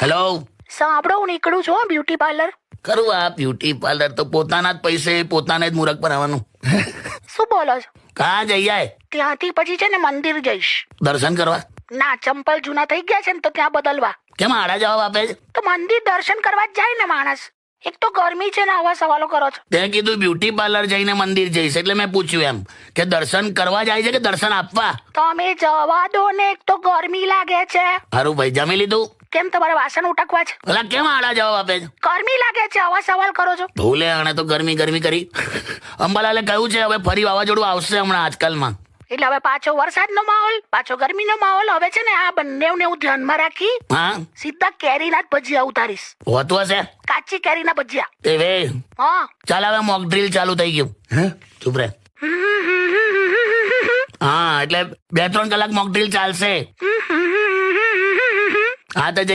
Hello, સાંભળો, હું નીકળું છું બ્યુટી પાર્લર. કરું આ બ્યુટી પાર્લર તો પોતાના જ પૈસે પોતાને જ મુરખ બનાવવાનું. શું બોલો છો? કાં જઈ આય ત્યાંથી પછી છે ને મંદિર જઈશ. દર્શન કરવા? ના, ચંપલ જૂના થઈ ગયા છે ને તો ત્યાં બદલવા. કેમ આડા જવાબ આપે છે? તો મંદિર દર્શન કરવા જ જાય ને માણસ. એક તો ગરમી છે ને આવા સવાલો કરો છો. તે કીધું બ્યુટી પાર્લર જઈને મંદિર જઈશ, એટલે મેં પૂછ્યું એમ કે દર્શન કરવા જાય છે કે દર્શન આપવા. તમે જવા દો ને, એક તો ગરમી લાગે છે. હારું ભાઈ, જમી લીધું? કેમ, તમારે વાસણ ઉટકવા છે? ઓલા કેમ આડા જવાબ આપે છે? ગરમી લાગે છે, આવા સવાલ કરો છો. ભૂલે આણે તો ગરમી ગરમી કરી. અંબાલાલે કહ્યું છે હવે ફરી વાવાઝોડું આવશે હમણાં આજકાલમાં. એટલે હવે પાછો વરસાદનો માહોલ, પાછો ગરમીનો માહોલ. હવે છે ને આ બંનેને હું ધ્યાનમાં રાખી હા, સીધા કેરીના જ ભજીયા ઉતારીશ. હોતું હશે કાચી કેરીના ભજીયા. એ વે. હા. ચાલ હવે મોક ડ્રીલ ચાલુ થઈ ગયું. હે, ચૂપ રે. હા, એટલે 2-3 કલાક મોક ડ્રીલ ચાલશે. હા તો